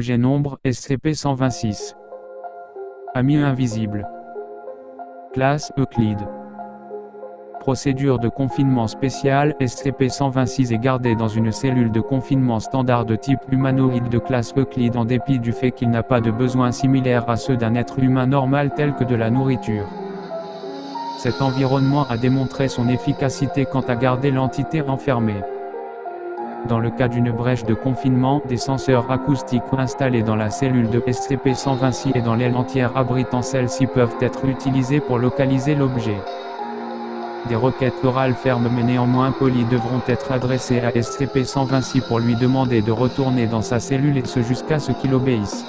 objet nombre, SCP-126. Ami invisible. Classe, Euclide. Procédure de confinement spéciale, SCP-126 est gardé dans une cellule de confinement standard de type humanoïde de classe Euclide en dépit du fait qu'il n'a pas de besoins similaires à ceux d'un être humain normal tel que de la nourriture. Cet environnement a démontré son efficacité quant à garder l'entité enfermée. Dans le cas d'une brèche de confinement, des senseurs acoustiques installés dans la cellule de SCP-126 et dans l'aile entière abritant celle-ci peuvent être utilisés pour localiser l'objet. Des requêtes orales fermes mais néanmoins polies devront être adressées à SCP-126 pour lui demander de retourner dans sa cellule et ce jusqu'à ce qu'il obéisse.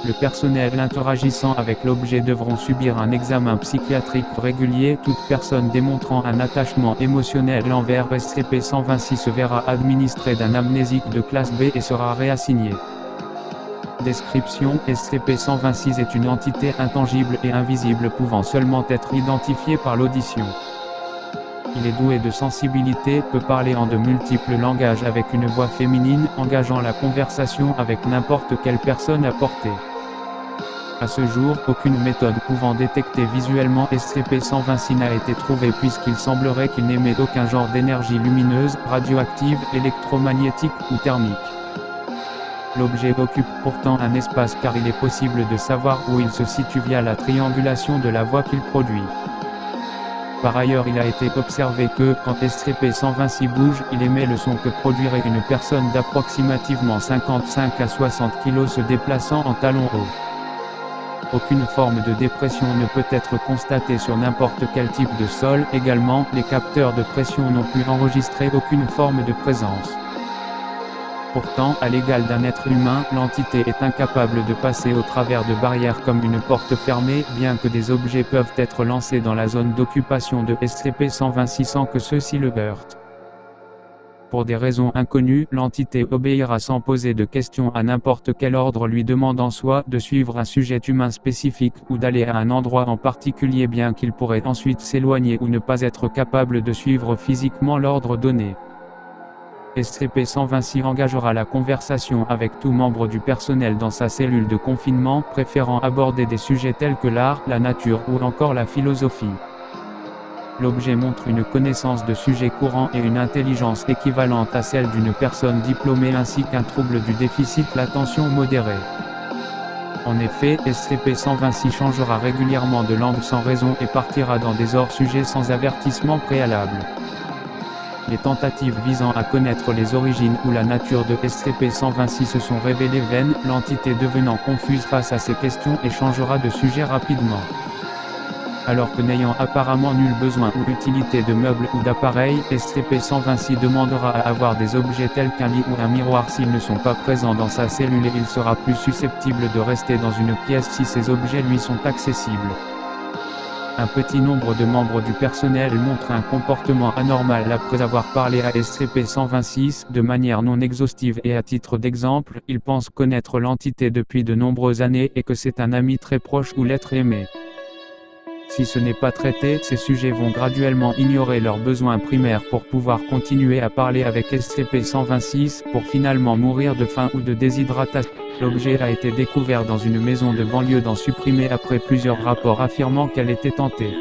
Le personnel interagissant avec l'objet devront subir un examen psychiatrique régulier. Toute personne démontrant un attachement émotionnel envers SCP-126 se verra administrée d'un amnésique de classe B et sera réassigné. Description: SCP-126 est une entité intangible et invisible pouvant seulement être identifiée par l'audition. Il est doué de sensibilité, peut parler en de multiples langages avec une voix féminine, engageant la conversation avec n'importe quelle personne à portée. À ce jour, aucune méthode pouvant détecter visuellement SCP-126 n'a été trouvée puisqu'il semblerait qu'il n'émet aucun genre d'énergie lumineuse, radioactive, électromagnétique ou thermique. L'objet occupe pourtant un espace car il est possible de savoir où il se situe via la triangulation de la voix qu'il produit. Par ailleurs, il a été observé que, quand SCP-126 bouge, il émet le son que produirait une personne d'approximativement 55 à 60 kg se déplaçant en talons hauts. Aucune forme de dépression ne peut être constatée sur n'importe quel type de sol. Également, les capteurs de pression n'ont pu enregistrer aucune forme de présence. Pourtant, à l'égal d'un être humain, l'entité est incapable de passer au travers de barrières comme une porte fermée, bien que des objets peuvent être lancés dans la zone d'occupation de SCP-126 sans que ceux-ci le heurtent. Pour des raisons inconnues, l'entité obéira sans poser de questions à n'importe quel ordre lui demandant soit de suivre un sujet humain spécifique ou d'aller à un endroit en particulier bien qu'il pourrait ensuite s'éloigner ou ne pas être capable de suivre physiquement l'ordre donné. SCP-126 engagera la conversation avec tout membre du personnel dans sa cellule de confinement, préférant aborder des sujets tels que l'art, la nature ou encore la philosophie. L'objet montre une connaissance de sujets courants et une intelligence équivalente à celle d'une personne diplômée ainsi qu'un trouble du déficit l'attention modéré. En effet, SCP-126 changera régulièrement de langue sans raison et partira dans des hors-sujets sans avertissement préalable. Les tentatives visant à connaître les origines ou la nature de SCP-126 se sont révélées vaines, l'entité devenant confuse face à ces questions et changera de sujet rapidement. Alors que n'ayant apparemment nul besoin ou utilité de meubles ou d'appareils, SCP-126 demandera à avoir des objets tels qu'un lit ou un miroir s'ils ne sont pas présents dans sa cellule et il sera plus susceptible de rester dans une pièce si ces objets lui sont accessibles. Un petit nombre de membres du personnel montrent un comportement anormal après avoir parlé à SCP-126, de manière non exhaustive et à titre d'exemple, ils pensent connaître l'entité depuis de nombreuses années et que c'est un ami très proche ou l'être aimé. Si ce n'est pas traité, ces sujets vont graduellement ignorer leurs besoins primaires pour pouvoir continuer à parler avec SCP-126, pour finalement mourir de faim ou de déshydratation. L'objet a été découvert dans une maison de banlieue d'en supprimer après plusieurs rapports affirmant qu'elle était tentée.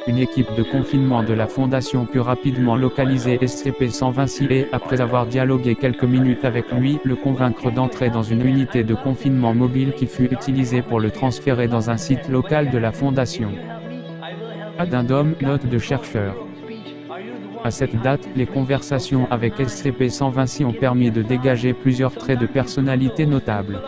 Une équipe de confinement de la Fondation put rapidement localiser SCP-126 et, après avoir dialogué quelques minutes avec lui, le convaincre d'entrer dans une unité de confinement mobile qui fut utilisée pour le transférer dans un site local de la Fondation. Addendum, note de chercheur. À cette date, les conversations avec SCP-126 ont permis de dégager plusieurs traits de personnalité notables.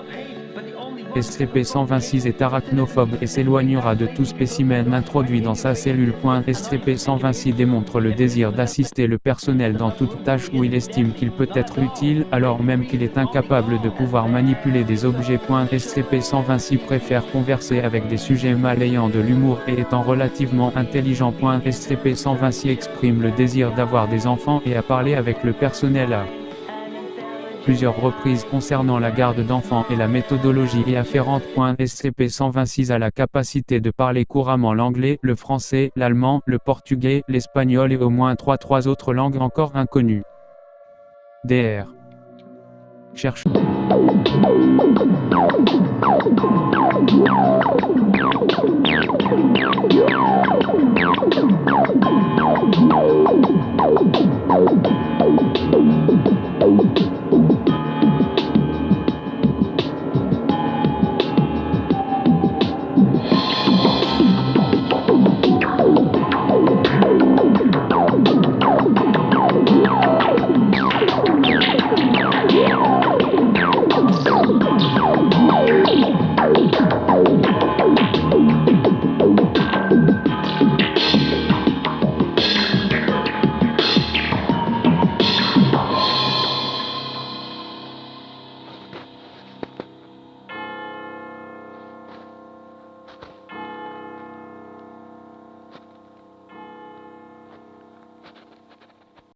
SCP-126 est arachnophobe et s'éloignera de tout spécimen introduit dans sa cellule. SCP-126 démontre le désir d'assister le personnel dans toute tâche où il estime qu'il peut être utile, alors même qu'il est incapable de pouvoir manipuler des objets. SCP-126 préfère converser avec des sujets mâles ayant de l'humour et étant relativement intelligent. SCP-126 exprime le désir d'avoir des enfants et à parler avec le personnel à plusieurs reprises concernant la garde d'enfants et la méthodologie y afférente. SCP-126 a la capacité de parler couramment l'anglais, le français, l'allemand, le portugais, l'espagnol et au moins trois autres langues encore inconnues. Dr. Chercheur.